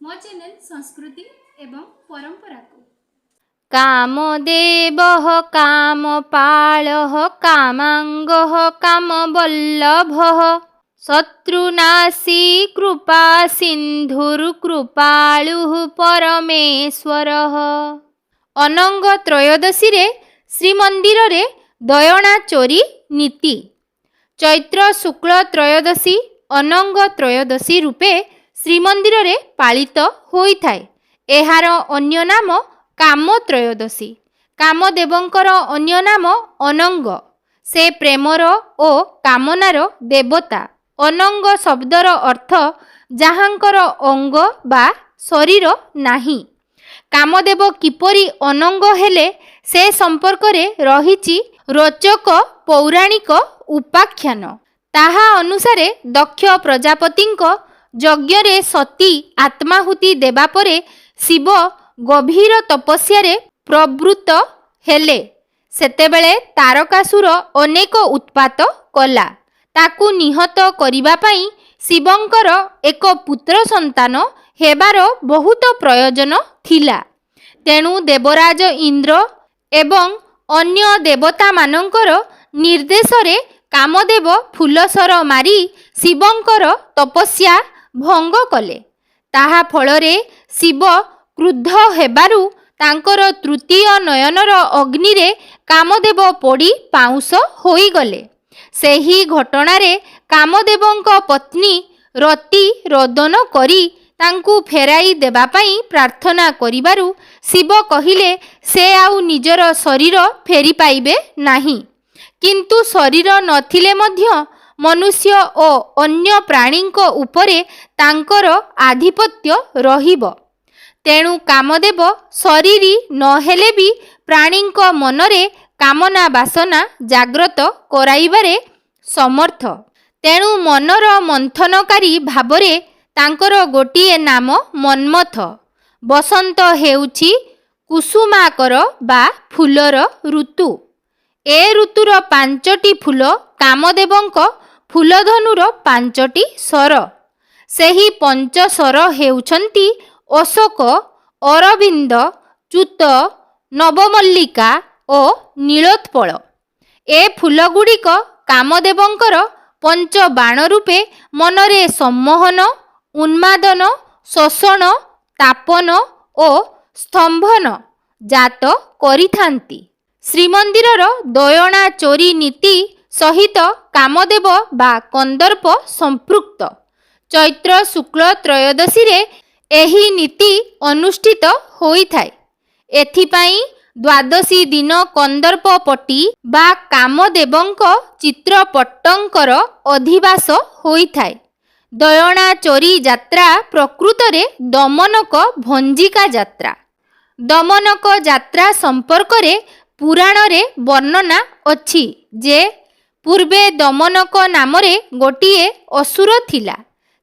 मो चैनल संस्कृति एवं परंपरा को कामदेवः कामपालः कामाङ्गः कामवल्लभः शत्रुनाशी कृपा सिन्धुर्कृपालुः परमेश्वरः। ଅନଙ୍ଗ ତ୍ରୟୋଦଶୀରେ ଶ୍ରୀମନ୍ଦିରରେ ଦୟଣା ଚୋରି ନୀତି। ଚୈତ୍ର ଶୁକ୍ଳ ତ୍ରୟୋଦଶୀ ଅନଙ୍ଗ ତ୍ରୟୋଦଶୀ ରୂପେ ଶ୍ରୀମନ୍ଦିରରେ ପାଳିତ ହୋଇଥାଏ। ଏହାର ଅନ୍ୟ ନାମ କାମ ତ୍ରୟୋଦଶୀ। କାମଦେବଙ୍କର ଅନ୍ୟ ନାମ ଅନଙ୍ଗ। ସେ ପ୍ରେମର ଓ କାମନାର ଦେବତା। ଅନଙ୍ଗ ଶବ୍ଦର ଅର୍ଥ ଯାହାଙ୍କର ଅଙ୍ଗ ବା ଶରୀର ନାହିଁ। କାମଦେବ କିପରି ଅନଙ୍ଗ ହେଲେ ସେ ସମ୍ପର୍କରେ ରହିଛି ରୋଚକ ପୌରାଣିକ ଉପାଖ୍ୟାନ। ତାହା ଅନୁସାରେ ଦକ୍ଷ ପ୍ରଜାପତିଙ୍କ ଯଜ୍ଞରେ ସତୀ ଆତ୍ମାହୁତି ଦେବା ପରେ ଶିବ ଗଭୀର ତପସ୍ୟାରେ ପ୍ରବୃତ୍ତ ହେଲେ। ସେତେବେଳେ ତାରକାସୁର ଅନେକ ଉତ୍ପାତ କଲା। ତାକୁ ନିହତ କରିବା ପାଇଁ ଶିବଙ୍କର ଏକ ପୁତ୍ର ସନ୍ତାନ ହେବାର ବହୁତ ପ୍ରୟୋଜନ ଥିଲା। ତେଣୁ ଦେବରାଜ ଇନ୍ଦ୍ର ଏବଂ ଅନ୍ୟ ଦେବତାମାନଙ୍କର ନିର୍ଦ୍ଦେଶରେ କାମଦେବ ଫୁଲସର ମାରି ଶିବଙ୍କର ତପସ୍ୟା ଭଙ୍ଗ କଲେ। ତାହା ଫଳରେ ଶିବ କ୍ରୁଦ୍ଧ ହେବାରୁ ତାଙ୍କର ତୃତୀୟ ନୟନର ଅଗ୍ନିରେ କାମଦେବ ପୋଡ଼ି ପାଉଁଶ ହୋଇଗଲେ। ସେହି ଘଟଣାରେ କାମଦେବଙ୍କ ପତ୍ନୀ ରତି ରୋଦନ କରି ତାଙ୍କୁ ଫେରାଇ ଦେବା ପାଇଁ ପ୍ରାର୍ଥନା କରିବାରୁ ଶିବ କହିଲେ ସେ ଆଉ ନିଜର ଶରୀର ଫେରି ପାଇବେ ନାହିଁ। କିନ୍ତୁ ଶରୀର ନଥିଲେ ମଧ୍ୟ ମନୁଷ୍ୟ ଓ ଅନ୍ୟ ପ୍ରାଣୀଙ୍କ ଉପରେ ତାଙ୍କର ଆଧିପତ୍ୟ ରହିବ। ତେଣୁ କାମଦେବ ଶରୀରୀ ନହେଲେ ବି ପ୍ରାଣୀଙ୍କ ମନରେ କାମନା ବାସନା ଜାଗ୍ରତ କରାଇବାରେ ସମର୍ଥ। ତେଣୁ ମନର ମନ୍ଥନକାରୀ ଭାବରେ ତାଙ୍କର ଗୋଟିଏ ନାମ ମନ୍ମଥ। ବସନ୍ତ ହେଉଛି କୁସୁମାକର ବା ଫୁଲର ଋତୁ। ଏ ଋତୁର 5ଟି ଫୁଲ କାମଦେବଙ୍କ ଫୁଲଧନୁର 5ଟି ସର। ସେହି ପଞ୍ଚସର ହେଉଛନ୍ତି ଅଶୋକ, ଅରବିନ୍ଦ, ଚ୍ୟୁତ, ନବମଲ୍ଲିକା ଓ ନୀଳୋତ୍ପଳ। ଏ ଫୁଲଗୁଡ଼ିକ କାମଦେବଙ୍କର ପଞ୍ଚବାଣ ରୂପେ ମନରେ ସମ୍ମୋହନ, ଉନ୍ମାଦନ, ଶୋଷଣ, ତାପନ ଓ ସ୍ତମ୍ଭନ ଜାତ କରିଥାନ୍ତି। ଶ୍ରୀମନ୍ଦିରର ଦୟଣା ଚୋରି ନୀତି ସହିତ କାମଦେବ ବା କନ୍ଦର୍ପ ସମ୍ପୃକ୍ତ। ଚୈତ୍ର ଶୁକ୍ଳ ତ୍ରୟୋଦଶୀରେ ଏହି ନୀତି ଅନୁଷ୍ଠିତ ହୋଇଥାଏ। ଏଥିପାଇଁ ଦ୍ୱାଦଶୀ ଦିନ କନ୍ଦର୍ପପଟି ବା କାମଦେବଙ୍କ ଚିତ୍ରପଟ୍ଟଙ୍କର ଅଧିବାସ ହୋଇଥାଏ। ଦୟଣା ଚୋରି ଯାତ୍ରା ପ୍ରକୃତରେ ଦମନକ ଭଞ୍ଜିକା ଯାତ୍ରା। ଦମନକ ଯାତ୍ରା ସମ୍ପର୍କରେ ପୁରାଣରେ ବର୍ଣ୍ଣନା ଅଛି ଯେ ପୂର୍ବେ ଦମନକ ନାମରେ ଗୋଟିଏ ଅସୁର ଥିଲା।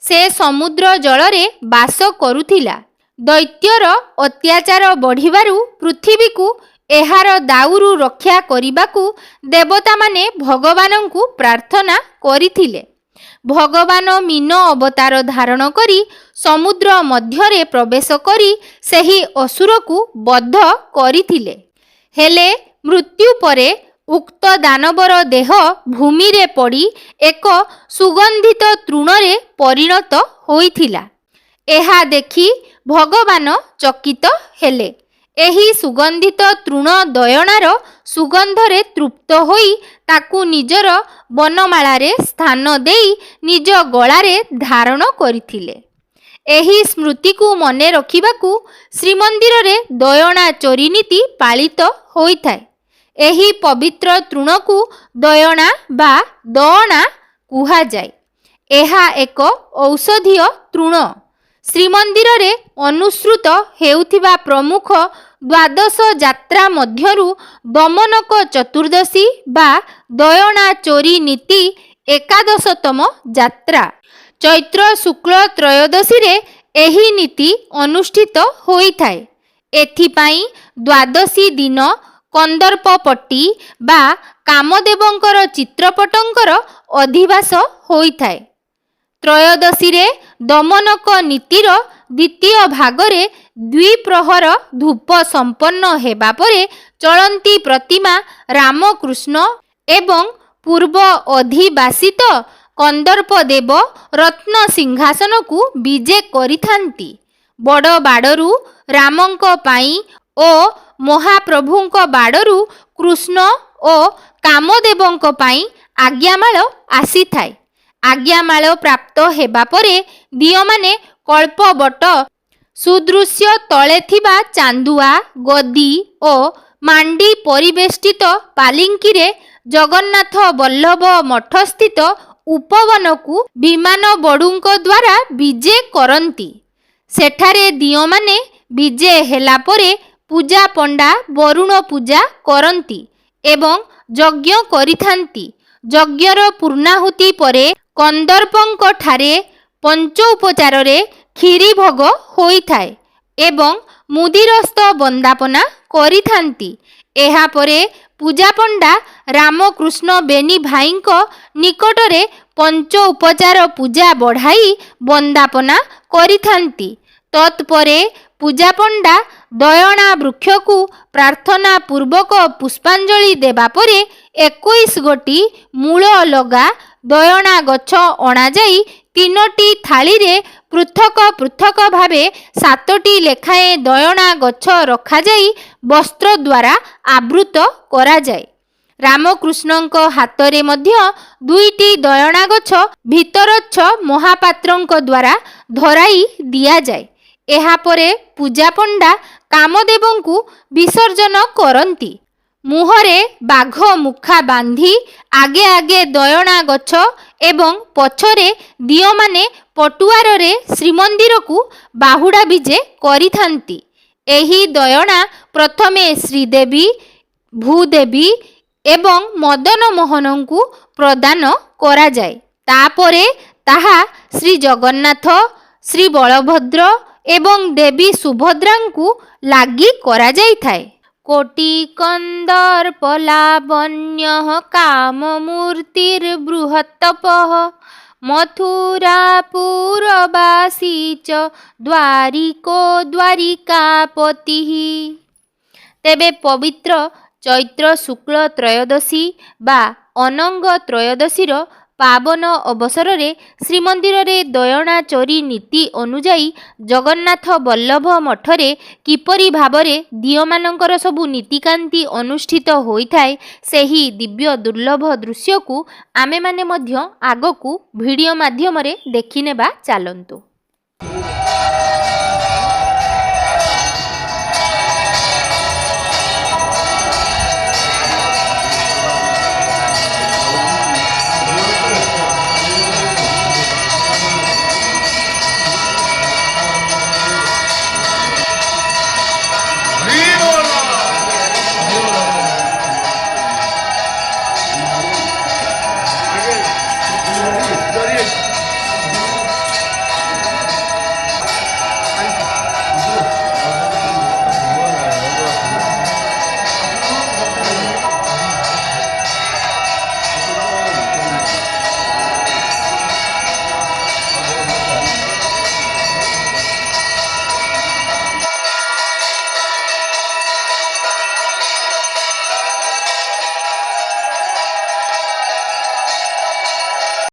ସେ ସମୁଦ୍ର ଜଳରେ ବାସ କରୁଥିଲା। ଦୈତ୍ୟର ଅତ୍ୟାଚାର ବଢ଼ିବାରୁ ପୃଥିବୀକୁ ଏହାର ଦାଉରୁ ରକ୍ଷା କରିବାକୁ ଦେବତାମାନେ ଭଗବାନଙ୍କୁ ପ୍ରାର୍ଥନା କରିଥିଲେ। ଭଗବାନ ମୀନ ଅବତାର ଧାରଣ କରି ସମୁଦ୍ର ମଧ୍ୟରେ ପ୍ରବେଶ କରି ସେହି ଅସୁରକୁ ବଧ କରିଥିଲେ। ହେଲେ ମୃତ୍ୟୁ ପରେ ଉକ୍ତ ଦାନବର ଦେହ ଭୂମିରେ ପଡ଼ି ଏକ ସୁଗନ୍ଧିତ ତୃଣରେ ପରିଣତ ହୋଇଥିଲା। ଏହା ଦେଖି ଭଗବାନ ଚକିତ ହେଲେ। ଏହି ସୁଗନ୍ଧିତ ତୃଣ ଦୟଣାର ସୁଗନ୍ଧରେ ତୃପ୍ତ ହୋଇ ତାକୁ ନିଜର ବନମାଳାରେ ସ୍ଥାନ ଦେଇ ନିଜ ଗଳାରେ ଧାରଣ କରିଥିଲେ। ଏହି ସ୍ମୃତିକୁ ମନେ ରଖିବାକୁ ଶ୍ରୀମନ୍ଦିରରେ ଦୟଣା ଚୋରି ନୀତି ପାଳିତ ହୋଇଥାଏ। ଏହି ପବିତ୍ର ତୃଣକୁ ଦୟଣା ବା ଦଅଣା କୁହାଯାଏ। ଏହା ଏକ ଔଷଧୀୟ ତୃଣ। ଶ୍ରୀମନ୍ଦିରରେ ଅନୁସୃତ ହେଉଥିବା ପ୍ରମୁଖ ଦ୍ୱାଦଶ ଯାତ୍ରା ମଧ୍ୟରୁ ଦମନକ ଚତୁର୍ଦ୍ଦଶୀ ବା ଦୟଣା ଚୋରି ନୀତି ଏକାଦଶତମ ଯାତ୍ରା। ଚୈତ୍ର ଶୁକ୍ଳ ତ୍ରୟୋଦଶୀରେ ଏହି ନୀତି ଅନୁଷ୍ଠିତ ହୋଇଥାଏ। ଏଥିପାଇଁ ଦ୍ୱାଦଶୀ ଦିନ କନ୍ଦର୍ପପଟି ବା କାମଦେବଙ୍କର ଚିତ୍ରପଟଙ୍କର ଅଧିବାସ ହୋଇଥାଏ। ତ୍ରୟୋଦଶୀରେ ଦମନକ ନୀତିର ଦ୍ୱିତୀୟ ଭାଗରେ ଦ୍ୱିପ୍ରହର ଧୂପ ସମ୍ପନ୍ନ ହେବା ପରେ ଚଳନ୍ତି ପ୍ରତିମା ରାମକୃଷ୍ଣ ଏବଂ ପୂର୍ବ ଅଧିବାସିତ କନ୍ଦର୍ପ ଦେବ ରତ୍ନ ସିଂହାସନକୁ ବିଜେ କରିଥାନ୍ତି। ବଡ଼ ବାଡ଼ରୁ ରାମଙ୍କ ପାଇଁ ଓ ମହାପ୍ରଭୁଙ୍କ ବାଡ଼ରୁ କୃଷ୍ଣ ଓ କାମଦେବଙ୍କ ପାଇଁ ଆଜ୍ଞାମାଳ ଆସିଥାଏ। ଆଜ୍ଞାମାଳ ପ୍ରାପ୍ତ ହେବା ପରେ ଦିଅଁମାନେ କଳ୍ପବଟ ସୁଦୃଶ୍ୟ ତଳେ ଥିବା ଚାନ୍ଦୁଆ ଗଦି ଓ ମାଣ୍ଡି ପରିବେଷ୍ଟିତ ପାଲିଙ୍କିରେ ଜଗନ୍ନାଥ ବଲ୍ଲଭ ମଠସ୍ଥିତ ଉପବନକୁ ବିମାନ ବଡ଼ୁଙ୍କ ଦ୍ୱାରା ବିଜେ କରନ୍ତି। ସେଠାରେ ଦିଅଁମାନେ ବିଜେ ହେଲା ପରେ ପୂଜା ପଣ୍ଡା ବରୁଣ ପୂଜା କରନ୍ତି ଏବଂ ଯଜ୍ଞ କରିଥାନ୍ତି। ଯଜ୍ଞର ପୂର୍ଣ୍ଣାହୁତି ପରେ କନ୍ଦର୍ପଙ୍କ ଠାରେ ପଞ୍ଚୋପଚାରରେ କ୍ଷୀରି ଭୋଗ ହୋଇଥାଏ ଏବଂ ମୁଦିରସ୍ତ ବନ୍ଦାପନା କରିଥାନ୍ତି। ଏହାପରେ ପୂଜାପଣ୍ଡା ରାମକୃଷ୍ଣ ବେନି ଭାଇଙ୍କ ନିକଟରେ ପଞ୍ଚ ଉପଚାର ପୂଜା ବଢ଼ାଇ ବନ୍ଦାପନା କରିଥାନ୍ତି। ତତ୍ପରେ ପୂଜାପଣ୍ଡା ଦୟଣା ବୃକ୍ଷକୁ ପ୍ରାର୍ଥନା ପୂର୍ବକ ପୁଷ୍ପାଞ୍ଜଳି ଦେବା ପରେ 21 ଗୋଟି ମୂଳ ଲଗା ଦୟଣା ଗଛ ଅଣାଯାଇ 3ଟି ଥାଳିରେ ପୃଥକ ପୃଥକ ଭାବେ 7ଟି ଲେଖାଏଁ ଦୟଣା ଗଛ ରଖାଯାଇ ବସ୍ତ୍ର ଦ୍ୱାରା ଆବୃତ କରାଯାଏ। ରାମକୃଷ୍ଣଙ୍କ ହାତରେ ମଧ୍ୟ 2ଟି ଦୟଣା ଗଛ ଭିତରଚ୍ଛ ମହାପାତ୍ରଙ୍କ ଦ୍ୱାରା ଧରାଇ ଦିଆଯାଏ। ଏହାପରେ ପୂଜାପଣ୍ଡା କାମଦେବଙ୍କୁ ବିସର୍ଜନ କରନ୍ତି। ମୁହଁରେ ବାଘ ମୁଖା ବାନ୍ଧି ଆଗେ ଆଗେ ଦୟଣା ଗଛ ଏବଂ ପଛରେ ଦିଅଁମାନେ ପଟୁଆରରେ ଶ୍ରୀମନ୍ଦିରକୁ ବାହୁଡ଼ା ବିଜେ କରିଥାନ୍ତି। ଏହି ଦୟଣା ପ୍ରଥମେ ଶ୍ରୀଦେବୀ ଭୂଦେବୀ ଏବଂ ମଦନମୋହନଙ୍କୁ ପ୍ରଦାନ କରାଯାଏ। ତାପରେ ତାହା ଶ୍ରୀ ଜଗନ୍ନାଥ ଶ୍ରୀ ବଳଭଦ୍ର ଏବଂ ଦେବୀ ସୁଭଦ୍ରାଙ୍କୁ ଲାଗି କରାଯାଇଥାଏ। କୋଟି କନ୍ଦର୍ପ ଲାବଣ୍ୟ କାମମୂର୍ତ୍ତିର୍ବୃହତ୍ତପଃ ମଥୁରାପୁରବାସୀ ଚ ଦ୍ୱାରିକୋ ଦ୍ୱାରିକାପତିଃ। ତେବେ ପବିତ୍ର ଚୈତ୍ର ଶୁକ୍ଳ ତ୍ରୟୋଦଶୀ ବା ଅନଙ୍ଗ ତ୍ରୟୋଦଶୀର ପାବନ ଅବସରରେ ଶ୍ରୀମନ୍ଦିରରେ ଦୟଣା ଚୋରି ନୀତି ଅନୁଯାୟୀ ଜଗନ୍ନାଥ ବଲ୍ଲଭ ମଠରେ କିପରି ଭାବରେ ଦିଅଁମାନଙ୍କର ସବୁ ନୀତିକାନ୍ତି ଅନୁଷ୍ଠିତ ହୋଇଥାଏ, ସେହି ଦିବ୍ୟ ଦୁର୍ଲଭ ଦୃଶ୍ୟକୁ ଆମେମାନେ ମଧ୍ୟ ଆଗକୁ ଭିଡ଼ିଓ ମାଧ୍ୟମରେ ଦେଖିନେବା। ଚାଲନ୍ତୁ।